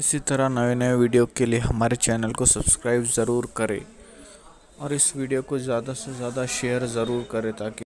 इसी तरह नए नए वीडियो के लिए हमारे चैनल को सब्सक्राइब ज़रूर करें और इस वीडियो को ज़्यादा से ज़्यादा शेयर ज़रूर करें ताकि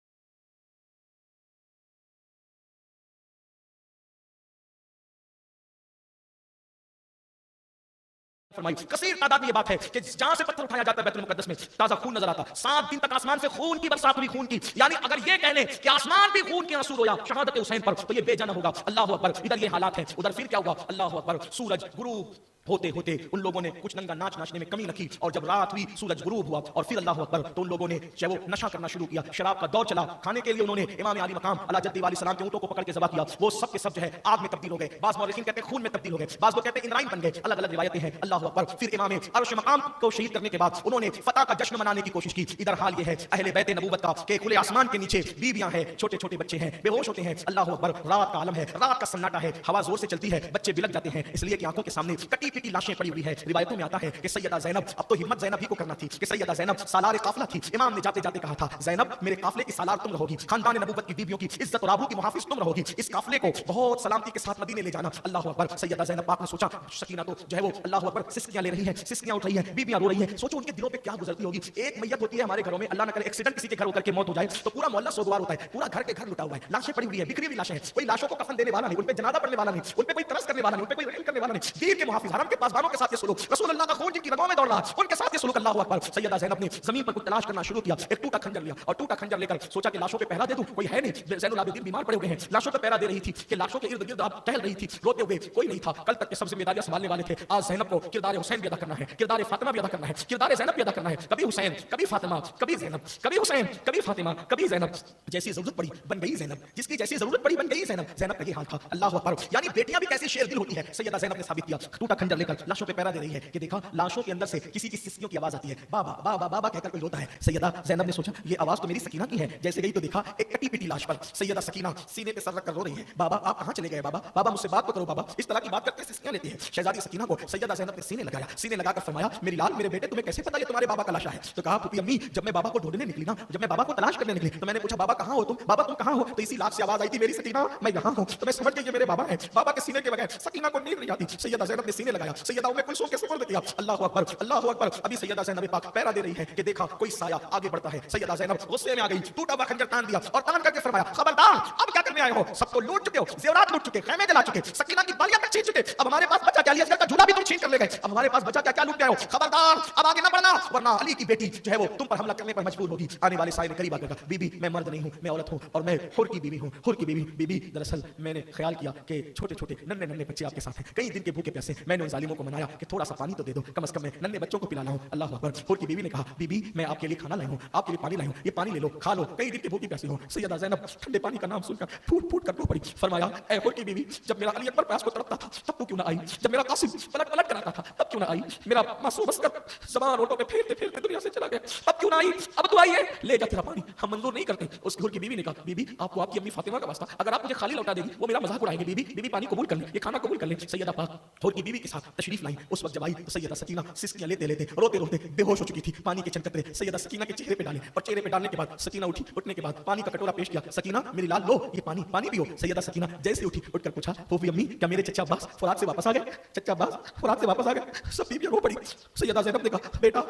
फरमाई कसीर तादाद में ये बात है कि जहां से पत्थर उठाया जाता है बैतुल मुकद्दस में ताजा खून नजर आता, 7 दिन तक आसमान से खून की बरसात हुई, खून की। यानी अगर ये कह लें कि आसमान भी खून के आंसू रोया शहादत हुसैन पर, तो ये बेजाना होगा। अल्लाह अकबर। इधर ये हालात है, उधर फिर क्या हुआ? अल्लाह अकबर। सूरज गुरूब होते होते उन लोगों ने कुछ नंगा नाच नाचने में कमी रखी, और जब रात हुई सूरज गुरूब हुआ और फिर अल्लाह अकबर, तो उन लोगों ने चाहे वो नशा करना शुरू किया, शराब का दौर चला। खाने के लिए उन्होंने इमाम आली मकाम अला जद्दी वाली सलाम के ऊँटों को पकड़ के ज़बह किया। वो सब के सब जो है आग में तब्दील हो गए। बाज़ मौलिकीन कहते हैं खून में तब्दील हो गए, बाज़ लोग कहते हैं इंद्राइन बन गए। अलग अलग रिवायतें हैं। अल्लाह अकबर। फिर इमाम अर्श मकाम को शहीद करने के बाद उन्होंने फतह का जश्न मनाने की कोशिश की। इधर हाल ये है अहले बैत नबूवत का कि खुले आसमान के नीचे बीबियां हैं, छोटे छोटे बच्चे हैं, बेहोश होते हैं। अल्लाह अकबर। रात का आलम है, रात का सन्नाटा है, हवा जोर से चलती है, बच्चे बिलक जाते हैं इसलिए कि आंखों के सामने कटी पिटी लाशें पड़ी हुई है। रिवायतों में आता है कि सैयदा ज़ैनब, अब तो हिम्मत ज़ैनब ही को करना थी कि सैयदा ज़ैनब सालार काफिला थी। इमाम ने जाते जाते कहा था, ज़ैनब मेरे काफिले की सालार तुम रहोगी, खानदान नबूवत की बीवियों की इज्जत और आबरू की मुहाफिज तुम रहोगी, इस काफिले को बहुत सलामती के साथ मदीने ले जाना। अल्लाह अकबर। सैयदा ज़ैनब पाक ने सोचा, सकीना तो जो है वो अल्लाह अकबर सिस्कियां ले रही है, सिस्कियां उठ रही है, बीबियां रो रही है। सोचो उनके दिलों पे क्या गुजरती होगी। एक मैयत होती है हमारे घरों में, अल्लाह न करे एक्सीडेंट किसी के घर होकर के मौत हो जाए तो पूरा मोहल्ला सोगवार होता है, पूरा घर के घर लुटा हुआ है, लाशें पड़ी हुई है, बिखरी हुई लाशें हैं, कोई लाशों को कफन देने वाला नहीं, उन पे जनाजा पढ़ने वाला नहीं, उन पे कोई तरस करने वाला नहीं, उन पे कोई रहम करने वाला नहीं। दीन के मुहाफिज हरम के पासबानों के साथ ये सुलूक, रसूल अल्लाह का खून जिनकी रगों में दौड़ रहा, उनके साथ ये सुलूक। अल्लाह अकबर। सैयदा ज़ैनब ने जमीन पर कुछ तलाश करना शुरू किया, एक टूटा खंजर लिया और टूटा खंजर लेकर सोचा कि लाशों पे पहरा दे दूं, कोई है नहीं, ज़ैनुल आबिदीन बीमार पड़े हुए हैं। लाशों पे पहरा दे रही थी कि लाशों के इर्द गिर्द आप टहल रही थी, रोते हुए कोई नहीं था। कल तक के सब जिम्मेदारियां संभालने वाले थे, आज ज़ैनब को किरदार हुसैन भी अदा करना है, किरदार फातिमा भी अदा करना है, किरदार ज़ैनब भी अदा करना है। कभी हुसैन, कभी फातिमा, कभी ज़ैनब, कभी हुसैन, कभी फातिमा, कभी ज़ैनब। जैसी जरूरत पड़ी बन गई ज़ैनब, जिसकी जैसी जरूरत पड़ी बन गई ज़ैनब। ज़ैनब का ये हाल था। अल्लाह अकबर। यानी बेटियां भी कैसी शेर दिल होती है, सैयदा ज़ैनब ने साबित किया। टूटा खंजर लेकर लाशों पे पहरा दे रही है कि देखा लाशों के अंदर से किसी की सिस्कियों की आवाज आती है, बाबा बाबा बाबा कहकर कोई रोता है। सैयदा ज़ैनब ने सोचा ये आवाज तो मेरी सकीना की है। जैसे गई तो देखा एक कटी पिटी लाश पर सैयदा सकीना सीने पे सर रख कर रो रही है। बाबा आप कहां चले गए बाबा, बाबा मुझसे बात तो करो बाबा। इस तरह की बात करके सिस्कियां लेती है। शहजादी सकीना को सैयदा ज़ैनब ने सीने लगाया, सीने लगाकर फरमाया मेरी लाल मेरे बेटे तुम्हें कैसे पता ये तुम्हारे बाबा का लाशा है? तो कहा पुपी अम्मी जब मैं बाबा को ढूंढने निकली ना, जब मैं बाबा को तलाश करने निकली तो मैंने पूछा बाबा कहां हो तुम, बाबा तुम कहां हो? तो इसी लाश से आवाज आई थी मेरी सकीना मैं यहां हूं। तो मैं समझ गई ये मेरे बाबा है। बाबा के सीने के बगैर सकीना को नींद नहीं आती। सैयदा ज़ैनब ने सीने लगाया, सैयदा उम्मे कुलसूम के सुपुर्द किया। अल्लाह अकबर, अल्लाह अकबर। अभी सैयदा ज़ैनब पाक पैरा दे रही है कि देखा कोई साया आगे बढ़ता है। सैयदा ज़ैनब गुस्से में आ गई, टूटा हुआ खंजर तान दिया और तान करके फरमाया खबरदार अब क्या करने आए हो? सबको लूट चुके हो, जेवरात लूट चुके, खैमे जला चुके, सकीना की बालियां तक छीन चुके, अब हमारे पास बचा क्या? अली का झूला भी तुम छीन कर ले गए, अब हमारे पास बचा क्या? क्या लूट के आए हो? खबरदार अब आगे ना बढ़ना वरना अली की बेटी जो है वो तुम पर हमला करने पर मजबूर होगी। आने वाले साए ने करीब आकर कहा बीबी मैं मर्द नहीं हूं, मैं औरत हूं और मैं हुर की बीवी हूं, हुर की बीवी। बीबी दरअसल मैंने ख्याल किया कि छोटे छोटे नन्हे नन्हे बच्चे आपके साथ हैं, कई दिन के भूखे प्यासे, मैंने उन जालिमों को मनाया कि थोड़ा सा पानी तो दे दो, कम से कम मैं नन्हे बच्चों को पिलाना हूं। अल्लाह अकबर। हुर की बीवी ने कहा बीबी मैं आपके लिए खाना लाई हूं, आपके लिए पानी लाई हूं, ये पानी ले लो खा लो, कई दिन के भूखे प्यासे हो। सैयदा ज़ैनब ठंडे पानी का नाम सुनकर फूट फूट कर रो पड़ी। फरमाया ऐ हुर की बीवी जब मेरा अली अकबर प्यास को तड़पता था तब तू क्यों ना आई? जब मेरा कासिम पलट पलट कर आता था तब क्यों ना आई? मेरा मासूम अस्कर ज़बान होठों पे फेरते फेरते दुनिया से चला गया तब क्यों ना आई? अब तू आई है, ले जा तेरा पानी हम मंजूर नहीं करते। उस हुर की बीवी ने कहा बीबी आपको आपकी अम्मी फातिमा का वास्ता, अगर आप मुझे खाली लौटा देगी वो मेरा मजाक उड़ाएंगे। बीबी बीबी पानी कबूल कर ले, ये खाना कबूल कर ले। सैयदा पाक हुर की बीवी के साथ तशरीफ लाई। उस वक्त जब आई तो सैयदा सकीना सिस्कियां लेते लेते रोते रोते बेहोश हो चुकी थी। पानी के चंदकतरे सैयदा सकीना के चेहरे पे डाले और चेहरे पे डालने के बाद सकीना उठी, उठने के बाद पानी का कटोरा पेश किया। सकीना मेरी लाल लो ये पानी, पानी पियो। सैयदा सकीना जैसे उठी उठकर पूछा फूफी अम्मी क्या मेरे चचा अब्बास फुरात से वापस आ गए? चचा अब्बास फुरात से वापस आ गए। सब बीवियां रो पड़ी। सैयदा ज़ैनब ने कहा बेटा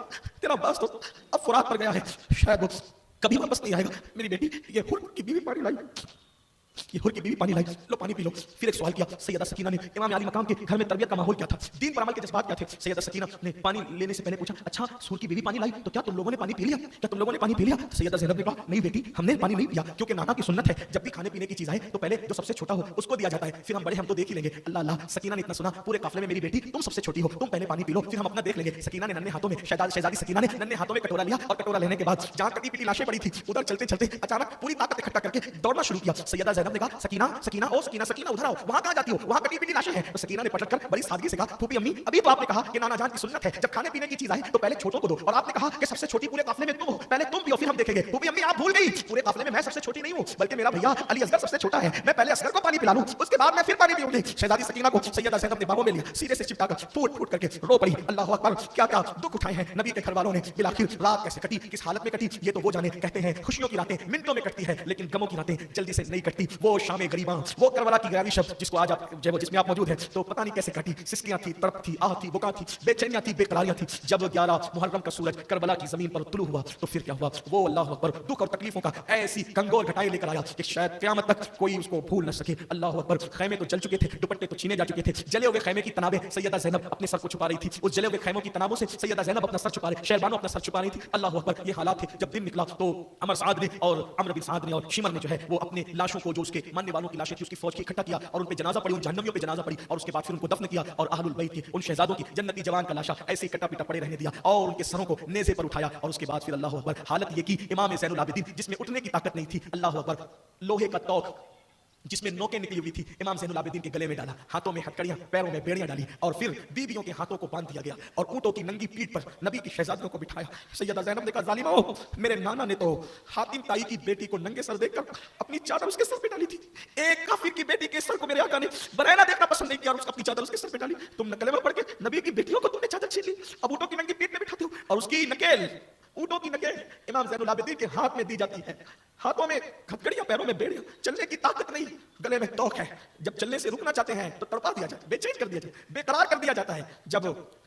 तेरा अब्बास तो अब फुरात पर गया है, शायद वो कभी वापस नहीं आएगा। मेरी बेटी ये हुर की बीवी पानी लाई, ये हुर की बीवी पानी लाई, लो पानी पी लो। फिर एक सवाल किया सैयदा सकीना ने इमाम आली मकाम के घर में तरबियत का माहौल क्या था, दीन पर अमल के जज्बात क्या थे? सैयदा सकीना ने पानी लेने से पहले पूछा अच्छा हुर की बीवी पानी लाई तो क्या तुम लोगों ने पानी पी लिया? क्या तुम लोगों ने पानी पी लिया? सैयदा ज़ैनब ने कहा नहीं बेटी हमने पानी नहीं पिया, क्योंकि नाना की सुन्नत है जब भी खाने पीने की चीज आए तो पहले जो सबसे छोटा हो उसको दिया जाता है, फिर हम बड़े हम तो देख ही लेंगे। अल्लाह अल्लाह। सकीना ने इतना सुना पूरे काफिले में मेरी बेटी तुम सबसे छोटी हो, तुम पहले पानी पी लो फिर हम अपना देख लेंगे। सकीना ने नन्हे हाथों में शहजादी सकीना ने नन्हे हाथों में कटोरा लिया और कटोरा लेने के बाद जहां कटी पिटी लाशें पड़ी थी उधर चलते चलते अचानक पूरी ताकत इकट्ठा करके दौड़ना शुरू किया। सैयदा ज़ैनब ने कहा सकीना सकीना ओ सकीना सकीना उधर आओ, वहां कहां जाती हो? वहां कटी पिटी लाशें हैं। तो सकीना ने पलटकर बड़ी सादगी से कहा फूफी अम्मी अभी तो आपने कहा कि नाना जान की सुन्नत है जब खाने पीने की चीज आए तो पहले छोटों को दो, और आपने कहा कि सबसे छोटी पूरे काफिले में तुम हो, पहले तुम पियो फिर हम देखेंगे। फूफी अम्मी आप भूल गई पूरे काफिले में मैं सबसे छोटी नहीं हूं बल्कि मेरा भैया अली असगर सबसे छोटा है, मैं पहले असगर को पानी पिला लूं उसके बाद मैं फिर पानी पीऊंगी। शहजादी सकीना को सैयदा ज़ैनब ने बाहों में लिया, सीने से चिपटाकर फूट फूट करके रो पड़ी। अल्लाह अकबर। क्या क्या दुख उठाए हैं नबी के घर वालों ने। बिलाखिर रात कैसे कटी, किस हालत में कटी ये तो वो जाने। कहते हैं खुशियों की रातें मिनटों में कटती है लेकिन गमों की रातें जल्दी से नहीं कटती। وہ شام غریباں، وہ کربلا کی گرامی شب جس کو آج آپ جس میں آپ موجود ہیں، تو پتہ نہیں کیسے کٹی، سسکیاں تھی، تڑپ تھی، آہ تھی، بکا تھی، بے چینیاں تھی، بے قراریاں تھی. جب 11 محرم کا سورج کربلا کی زمین پر طلوع ہوا تو پھر کیا ہوا؟ وہ اللہ اکبر دکھ اور تکلیفوں کا ایسی گنگول گھٹائی لے کر آیا کہ شاید قیامت تک کوئی اس کو بھول نہ سکے. اللہ اکبر. خیمے تو جل چکے تھے، دوپٹے تو چھینے جا چکے تھے، جلے ہوئے خیمے کی تنابیں سیدہ زینب اپنے سر کو چھپا رہی تھی. اس جلے ہوئے خیموں کی تنابوں سے سیدہ زینب اپنا سر چھپا رہی، شہربانو اپنا سر چھپا رہی تھی. اللہ اکبر. یہ حالات تھے. جب دن نکلا تو عمر سعد نے اور عمرو بن سعد نے اور شمر نے جو ہے وہ اپنے لاشوں کو، جو اس کے ماننے والوں کی لاشیں تھی، اس کی فوج کی اکٹھا کیا اور ان پہ جنازہ پڑھی، ان جہنمیوں پہ جنازہ پڑھی، اور اس کے بعد پھر ان کو دفن کیا اور اہل البیت کے ان شہزادوں کی جنتی جوان کا لاشا ایسے کٹا پیٹا پڑے رہنے دیا اور ان کے سروں کو نیزے پر اٹھایا. اور اس کے بعد پھر اللہ اکبر حالت یہ کی امام زین العابدین جس میں اٹھنے کی طاقت نہیں تھی، اللہ اکبر، لوہے کا توق جس میں نوکیں نکلی ہوئی تھی امام زین العابدین کے گلے میں ڈالا، ہاتھوں میں ہتکڑیاں، پیروں میں بیڑیاں ڈالی، اور پھر بیویوں کے ہاتھوں کو باندھ دیا گیا اور اونٹوں کی ننگی پیٹھ پر نبی کی شہزادیوں کو بٹھایا. سیدہ زینب نے کہا ظالمو، میرے نانا نے تو حاتم تائی کی بیٹی کو ننگے سر دیکھ کر اپنی چادر اس کے سر پہ ڈالی تھی. ایک کافر کی بیٹی کے سر کو میرے آقا نے برہنہ دیکھنا پسند نہیں کیا اور اپنی چادر اس کے سر پہ ڈالی. تم نے کلمہ پڑھ کے نبی کی بیٹیوں کو تم نے چادر چھین لی، اب اونٹوں کی ننگی پیٹھ میں بٹھاتے ہو اور اس کی نکیل، اونٹوں کی نکیل امام زین العابدین کے ہاتھ میں دی جاتی ہے. ہاتھوں میں ہتکڑیاں، پیروں میں بیڑیاں، چلنے کی طاقت نہیں، گلے میں توق ہے. جب چلنے سے رکنا چاہتے ہیں تو تڑپا دیا جاتا ہے، بے چین کر دیا جاتا ہے، بے قرار کر دیا جاتا ہے. جب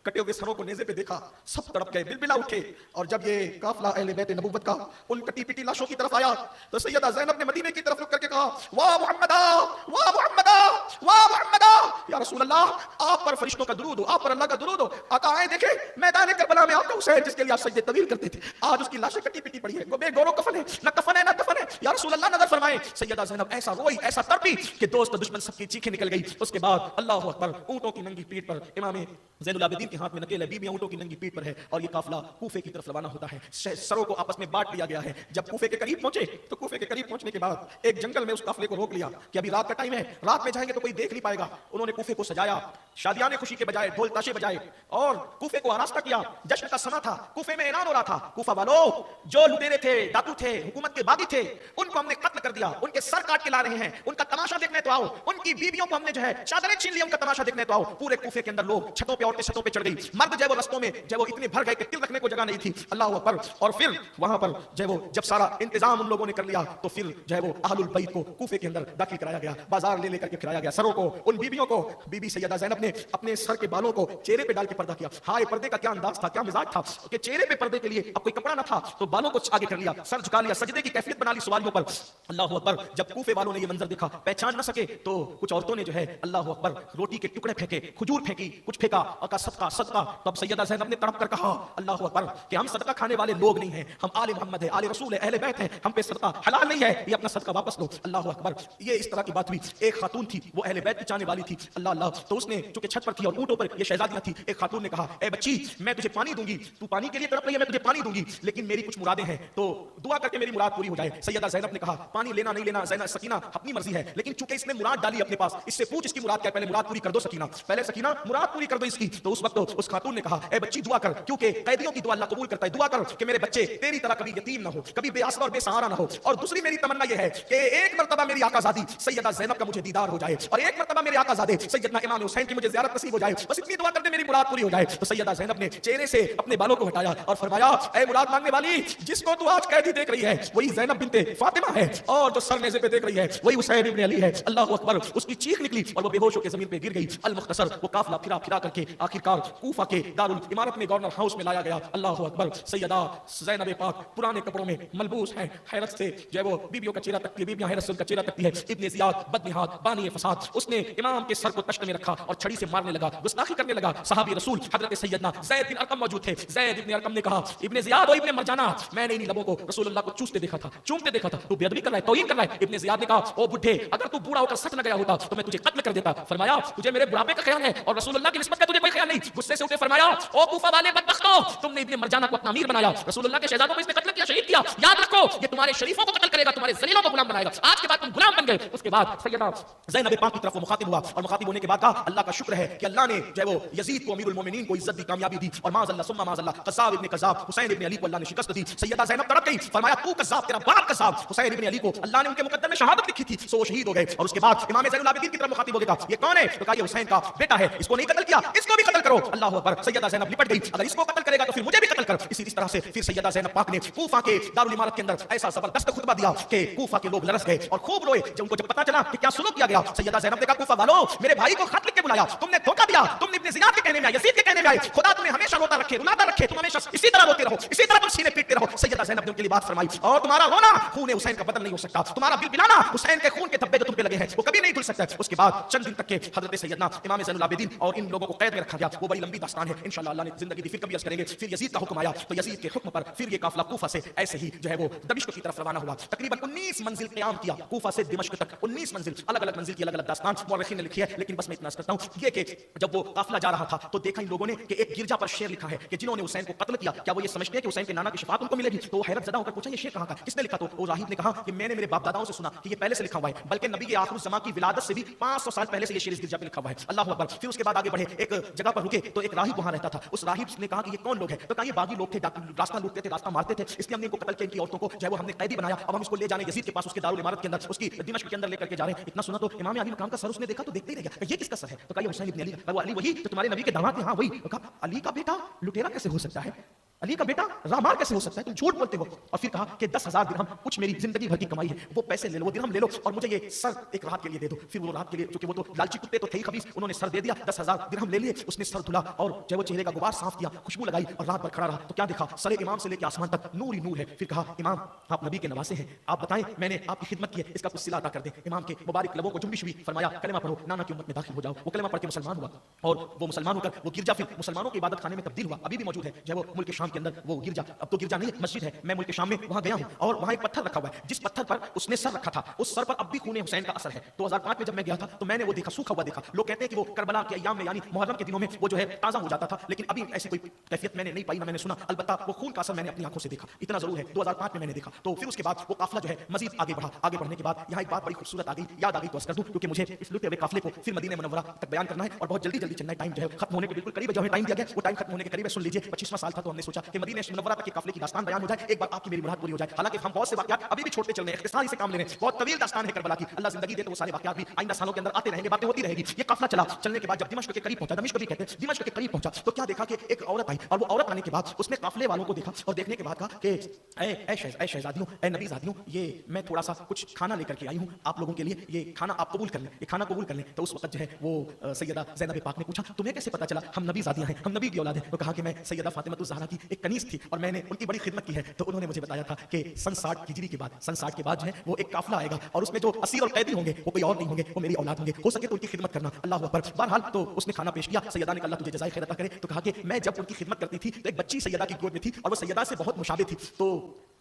کٹے ہوئے سروں کو نیزے پہ دیکھا سب تڑپ گئے، بلبلا اٹھے. اور جب یہ قافلہ اہل بیت نبوت کا ان کٹی پٹی لاشوں کی طرف آیا تو سیدہ زینب نے مدینے کی طرف رک کر کے کہا واہ محمدا، واہ محمدا، واہ محمدا، یا رسول اللہ آپ پر فرشتوں کا درود ہو، آپ پر اللہ کا درود ہو. آقا آئے دیکھے میدان کربلا میں آپ کا حسین جس کے لیے آپ سجدے طویل کرتے تھے، آج اس کی لاشیں کٹی پٹی پڑی ہے، بے گورو کفن ہے، نہ کفن ہے نہ کفن ہے. یا رسول اللہ نظر فرمائے. سیدہ زینب ایسا روئی، ایسا تڑپی کہ دوست و دشمن سب کی چیخیں نکل گئی. اس کے بعد اللہ اکبر، اونٹوں کی ننگی پیٹھ پر امام زین العابدین کے ہاتھ میں نکیل ہے، بیویاں اونٹوں کی ننگی پیٹھ پر ہے اور یہ قافلہ کوفے کی طرف روانہ ہوتا ہے. سروں کو آپس میں بانٹ لیا گیا ہے. جب کوفے کے قریب پہنچے تو کوفے کے قریب پہنچنے کے بعد ایک جنگل میں اس قافلے کو روک لیا کہ ابھی رات کا ٹائم ہے، رات میں جائیں گے تو کوئی دیکھ نہیں پائے گا. انہوں نے کوفے کو سجایا، شادیانے خوشی کے بجائے ڈھول تاشے بجائے اور کوفے کو آراستہ کیا. جشن کا سما تھا، کوفے میں اعلان ہو رہا تھا کوفہ والو، جو لٹیرے تھے، ڈاکو تھے، حکومت کے باغی تھے، ان کو ہم نے قتل کر دیا، ان کے سر کاٹ کے لا رہے ہیں، ان کا تماشا دیکھنے تو آؤ. ان کی بیویوں کو ہم نے جو ہے چادریں چھین لی، ان کا تماشا دیکھنے تو آؤ. پورے کوفے کے اندر لوگ چھتوں پہ، عورتیں چھتوں پہ چڑھ گئی، مرد جو ہے وہ رستوں میں جو وہ اتنے بھر گئے کہ تل رکھنے کو جگہ نہیں تھی. اللہ اکبر. اور پھر وہاں پر جو وہ جب سارا انتظام ان لوگوں نے کر لیا تو پھر جو ہے وہ اہل البیت کو کوفے کے اندر داخل کرایا گیا، بازار لے کر کے پھرایا گیا. سروں کو ان بیویوں کو، بی بی سیدہ زینب نے اپنے سر کے بالوں کو چہرے پہ ڈال کے پردہ کیا. ہائے پردے کا کیا انداز تھا، کیا مزاج تھا کہ چہرے پہ پردے کے لیے اب کوئی کپڑا نہ تھا تو بالوں کو آگے کر لیا، سر جھکا لیا، سجدے کی کیفیت بنا لی سواریوں پر. اللہ اکبر. جب کوفے والوں نے یہ منظر دیکھا پہچان نہ سکے تو کچھ عورتوں نے جو ہے اللہ اکبر روٹی کے ٹکڑے پھینکے، کھجور پھینکی، کچھ پھینکا اور کہا صدقہ صدقہ. تب سیدہ زینب نے تڑپ کر کہا اللہ اکبر کہ ہم صدقہ کھانے والے لوگ نہیں ہیں، ہم آل محمد ہے، آل رسول ہے، اہل بیت ہیں، ہم پہ صدقہ حلال نہیں ہے، یہ اپنا صدقہ واپس لو. اللہ اکبر. یہ اس طرح کی بات ہوئی. ایک خاتون تھی وہ اہل بیت کی چاہنے والی تھی. اللہ اللہ. تو اس نے چونکہ چھت پر تھی اور اونٹوں پر یہ شہزادیاں تھی، ایک خاتون نے کہا اے بچی میں تجھے پانی دوں گی، تو پانی کے لیے تڑپ رہی ہے، میں تجھے پانی دوں گی، لیکن میری کچھ مرادیں ہیں تو دعا کر کے میری مراد پوری ہو جائے. سیدہ زینب نے کہا پانی لینا نہیں لینا زینب سکینہ اپنی مرضی ہے، لیکن چونکہ اس نے مراد ڈالی اپنے پاس، اس سے پوچھ اس کی مراد کیا ہے، پہلے مراد پوری کر دو سکینہ، پہلے سکینہ مراد پوری کر دو اس کی. تو اس وقت اس خاتون نے کہا اے بچی دعا کر، کیونکہ قیدیوں کی دعا اللہ قبول کرتا ہے، دعا کر کہ میرے بچے تیری طرح کبھی یتیم نہ ہو، کبھی بے آسرا اور بے سہارا نہ ہو. اور دوسری میری تمنا یہ ہے کہ ایک مرتبہ میری آقا زادی سیدہ زینب کا مجھے دیدار ہو جائے اور ایک مرتبہ میرے آقا زادے سیدنا امام حسین کی مجھے زیارت نصیب ہو جائے، بس اتنی دعا کر دے میری مراد پوری ہو جائے. تو سیدہ زینب نے چہرے سے اپنے بالوں کو ہٹایا اور فرمایا اے مراد مانگنے والی، جس کو تو آج قیدی دیکھ رہی ہے وہی زینب بنت فاطمہ ہے اور جو سر نیزے پہ دیکھ رہی ہے وہی حسین ابن علی ہے. اللہ اکبر. اس کی چیخ نکلی اور وہ بے ہوش ہو کے زمین پہ گر گئی. المختصر وہ قافلہ پھرا پھرا کر کے آخرکار کوفہ کے دارالعمارت میں گورنر ہاؤس میں لایا گیا. اللہ اکبر. سیدہ زینب پاک پرانے کپڑوں میں ملبوس ہیں، حیرت سے جو ہے وہ بیویوں کا چہرہ تکتی ہے، بیویاں حیرت سے ان کا چہرہ تکتی ہے. ابن زیاد بدنہاد بانی فساد، اس نے امام کے سر کو تشت میں رکھا اور چھڑی سے مارنے لگا، گستاخی کرنے لگا. صحابی رسول حضرت سیدنا زید بن ارقم موجود تھے. زید بن ارقم نے کہا ابن زیاد و ابن مرجانہ، میں نے انہی لبوں کو رسول اللہ کو چوستے دیکھا تھا، چومتے دیکھا تھا، تو بے ادبی کر رہا ہے، توہین کر رہا ہے. ابن زیاد نے کہا او بڈھے، اگر تو بوڑھا ہو کر سچ نہ گیا ہوتا تو میں تجھے قتل کر دیتا. فرمایا تجھے میرے بڑھاپے کا خیال ہے اور رسول اللہ کی نسبت کا تجھے کوئی خیال نہیں. غصے سے اٹھے فرمایا او کوفہ والے بدبختو، تم نے ابن مرجانہ کو اپنا امیر بنایا، رسول اللہ کے شہزادوں کو اس نے قتل کیا، شہید کیا. یاد رکھو یہ تمہارے شریفوں کو قتل کرے گا، تمہارے ذلیلوں کو غلام بنائے گا. آج کے بعد تم غلام بن گئے. اس کے بعد سیدہ زینب پاک کی طرف وہ مخاطب ہوا اور مخاطب ہونے کے بعد کہا اللہ کا شکر ہے کہ اللہ نے جو ہے وہ یزید کو امیر المومنین کو عزت دی، کامیابی دی، اور معاذ اللہ ثم معاذ اللہ قذاب ابن قذاب حسین ابن علی کو اللہ نے شکست دی. सैयदा ज़ैनब तड़प गई, फरमाया तू कज़्ज़ाब, तेरा बाप कज़्ज़ाब। हुसैन इब्न अली को अल्लाह ने उनके मुकद्दर में शहादत लिखी थी, सो वो शहीद हो गए। और उसके बाद इमाम ज़ैनुल आबिदीन की तरफ मुखातिब हो गया, ये कौन है? तो कहा ये हुसैन का बेटा है, इसको नहीं कत्ल किया, इसको भी कत्ल करो। अल्लाह अकबर। सैयदा ज़ैनब लिपट गई, अगर इसको कत्ल करेगा तो फिर मुझे भी कत्ल कर। इस तरह से फिर सैयदा ज़ैनब पाक ने कूफा के दारुल इमारत के अंदर ऐसा जबरदस्त खुतबा दिया कि कूफा के लोग लरस गए और खूब रोए। जब उनको पता चला कि क्या सुलूक किया गया, सैयदा ज़ैनब ने कहा कूफा वालों, मेरे भाई को खत लिख के बुलाया, तुमने धोखा दिया, तुमने इब्न ज़ियाद के कहने में आए, यज़ीद के कहने में आए, खुदा तुम्हें हमेशा रोता रखे, रुलाता रखे, तुम हमेशा इसी तरह रोते रहो, इसी तरह तुम सीने पीटते रहो। सैयदा ज़ैनब ने उनके लिए बात फरमाई, और तुम्हारा रोना खून हुसैन का बदल नहीं हो सकता, तुम्हारा बिलबिलाना हुसैन के खून के धब्बे जो तुम पे लगे हैं वो कभी नहीं धुल सकता। उसके बाद चंद दिन तक के हजरत सैयदना इमाम ज़ैनुल आबिदीन और इन लोगों को कैद में रखा गया, वो बड़ी लंबी दास्तान है, इंशाअल्लाह अल्लाह ने जिंदगी दी फिर कभी अर्ज करेंगे। फिर यज़ीद का हुक्म आया, तो यज़ीद के हुक्म पर फिर ये काफिला कूफा से ऐसे ही जो है वो दमिश्क की तरफ रवाना हुआ। तकरीबन 19 मंजिल क़याम किया, कूफा से दिमश्क तक 19 मंजिल, अलग अलग मंजिल की अलग अलग दास्तान मुअर्रिखीन ने लिखी है, लेकिन बस मैं इतना करता हूं ये कि जब वो काफिला जा रहा था तो देखा इन लोगों ने कि एक गिरजा पर शेर लिखा है कि जिन्होंने हुसैन को कत्ल किया, क्या वो ये समझते हैं कि हुसैन के नाना की शफाअत उनको मिलेगी? तो हैरत ज़दा होकर पूछा ये शेर कहां का, किसने लिखा? तो वो राहिब ने कहा कि मैंने मेरे बाप दादाओं से सुना कि ये पहले से लिखा हुआ है, बल्कि नबी के आखिर ज़मां की विलादत से भी 500 साल पहले से ये शेर इस गिरजा पे लिखा हुआ है। अल्लाह अकबर। फिर उसके बाद आगे बढ़े, एक जगह पर रुके तो एक राहिब वहां रहता था, उस राहिब ने कहा कि ये कौन लोग हैं? तो कहा ये बागी लोग थे, रास्ता लूटते थे, रास्ता मारते थे, इसलिए हमने इनको कत्ल किया, इनकी औरतों को जो है वो हमने कैदी बनाया, अब हम इसको ले जाने यज़ीद के पास, उसके दारुल इमारत के अंदर, उसकी दिमश्क के अंदर लेकर के जा रहे हैं। इतना सुना तो इमाम अली मकाम का सर उसने देखा तो देखते ही रह गया, ये किसका सर है? तो कहा ये हुसैन इब्न अली। वो अली वही तो तुम्हारे नबी के दामाद थे? हाँ वही। तो कहा अली का बेटा लुटेरा कैसे हो सकता है, अली का बेटा रामार कैसे हो सकता है, तुम झूठ बोलते हो। और फिर कहा कि 10,000 दिरहम कुछ मेरी जिंदगी भर की कमाई है, वो पैसे ले लो, वो दिरहम ले लो और मुझे ये सर एक रात के लिए दे दो। फिर वो रात के लिए, क्योंकि वो तो लालची कुत्ते तो थे ही खबीस, उन्होंने सर दे दिया, 10,000 दिरहम ले लिए, उसने सर धुला और जब वो चेहरे का गुबार साफ किया, खुशबू लगाई और रात भर खड़ा रहा। तो क्या देखा, सरे इमाम से लेकर आसमान तक नूर ही नूर है। फिर कहा इमाम आप नबी के नवासे हैं, आप बताएं मैंने आपकी खिदमत की है, इसका कुछ सिला अता कर दें। इमाम के मुबारक लबों को जुम्बिश हुई, फरमाया कलमा पढ़ो, नाना की उम्मत में दाखिल हो जाओ। वो कलमा पढ़ के मुसलमान हुआ और वो मुसलमान होकर वो गिरजा फिर मुसलमानों के इबादत खाने में तब्दील हुआ, अभी भी मौजूद है जो वो मुल्क शाम के अंदर वो गिरजा, अब तो गिरजा नहीं मस्जिद है, मैं मुल्क शाम में वहां गया हूं और वहां एक पत्थर रखा हुआ है, जिस पत्थर पर उसने सर रखा था उस सर पर अब भी खून हुसैन का असर है। 2005 में जब मैं गया था तो मैंने वो देखा, सूखा हुआ देखा। लोग कहते हैं कि वो करबला के अय्याम में यानी मुहर्रम के दिनों में वो जो है ताजा हो जाता था, लेकिन अभी ऐसी कोई कैफियत मैंने नहीं पाई, ना मैंने सुना। अलबत्ता वो खून का असर मैंने अपनी आंखों से देखा, इतना जरूर है 2005 में मैंने देखा। तो फिर उसके बाद वो काफिला जो है मजीद आगे बढ़ा, आगे बढ़ने के बाद यहाँ एक बात बड़ी खूबसूरत आ गई, याद आ गई तो अर्ज कर दूं, क्योंकि मुझे इस लुटे हुए काफिले को फिर मदीने मुनव्वरा तक बयान करना है और बहुत जल्दी जल्दी चलना है। टाइम जो है खत्म होने के बिल्कुल करीब है, जो हमें टाइम दिया गया वो टाइम खत्म होने के करीब है। सुन लीजिए 25वां साल था तो हमने सोचा कि मदीने मुनव्वरा तक के काफिले की दास्तान बयान हो जाए, एक बार आपकी मेरी मुराद पूरी हो जाए। हालांकि हम बहुत से वाकयात अभी भी छोड़ते चल रहे हैं, इख्तिसारी से काम ले रहे हैं, बहुत तवील दास्तान है करबला की। अल्लाह जिंदगी दे तो वो सारे वाकयात भी आइंदा सालों के अंदर आते रहेंगे, बातें होती रहेगी। ये काफिला चला, चलने के बाद जब दिमश्क के करीब पहुंचा, दिमश्क भी कहते हैं, दिमश्क के करीब पहुंचा तो क्या देखा कि एक औरत आई और वो औरत आने के बाद उसने काफिले वालों को देखा और देखने के बाद कहा कि ऐ शहजादियों, ऐ नबीजादियों, ये मैं थोड़ा सा कुछ खाना लेकर के आई हूं आप लोगों के लिए, ये खाना आप कबूल कर लें, ये खाना कबूल कर लें। तो उस वक्त जो है वो सैयदा ज़ैनब पाक ने पूछा तुम्हें कैसे पता चला हम नबीजादियां हैं, हम नबी की औलाद हैं? तो कहा कि मैं सैयदा फातिमा ज़हरा की एक कनीज़ थी और मैंने उनकी बड़ी खिदमत की है, तो उन्होंने मुझे बताया था कि सन 60 हिजरी के बाद, सन 60 के बाद जो है वो एक काफिला आएगा और उसमें जो असीर और कैदी होंगे वो कोई और नहीं होंगे, वो मेरी औलाद होंगे, हो सके तो उनकी खिदमत करना। अल्लाह अकबर। बहरहाल तो उसने खाना पेश किया, सैयदा ने कहा अल्लाह तुझे जज़ाए खैर अता करे। तो कहा कि मैं जब उनकी खिदमत करती थी तो एक बच्ची सैयदा की गोद में थी और वो सैयदा से बहुत मुशाबे थी, तो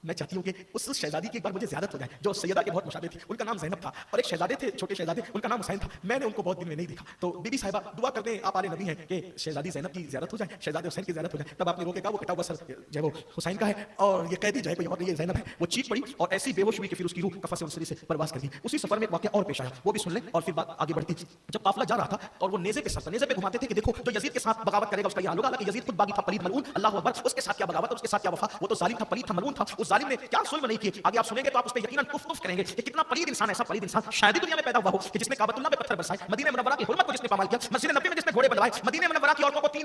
मैं चाहती हूँ कि उस शहजादी की एक बार मुझे ज़ियादत हो जाए जो सैयदा के बहुत मुशाबे थी। उनका नाम ज़ैनब था और एक शहजादे थे, छोटे शहजादे, उनका नाम हुसैन था। मैंने उनको बहुत दिन में नहीं देखा, तो बीबी साहिबा दुआ करते हैं, आप आले नबी हैं कि शहजादी ज़ैनब की ज़ियारत हो जाए, शहजादे हुसैन की ज़ियारत हो जाए। तब आपने रोके कहा वो कटा हुआ सर जो है वो हुसैन का है और ये कैदी जो है कोई और नहीं, ये ज़ैनब है। वो चीख पड़ी और ऐसी बेहोश हुई कि फिर उसकी रूह कफन से उनसरी से परवास कर दी। उसी सफर में एक वाकया और पेश आया, वो भी सुन लें और फिर बात आगे बढ़ती। जब काफिला जा रहा था और वो नेज़े पे सर, नेज़े पे घुमाते थे कि देखो जो यजीद के साथ बगावत करेगा उसका ये हाल होगा। हालांकि यजीद खुद बागी था, पलीद मलऊन, अल्लाह अकबर, उसके साथ क्या बगावत, उसके साथ क्या वफा, वो तो जालिम था, पलीद था, मलऊन था। उस जालिम ने क्या जुल्म नहीं किए, आगे आप सुनेंगे तो आप उस पे यकीनन कुफ कुफ करेंगे कि कितना पलीद इंसान, ऐसा पलीद इंसान शायद ही दुनिया में पैदा हुआ हो कि जिसने काबतुल्लाह पे पत्थर बरसाए, मदीने मुनव्वरा की हुर्मत को जिसने पामाल किया, मस्जिद नबी में जिसने घोड़े बनवाए, मदीने मुनव्वरा की औरतों को 3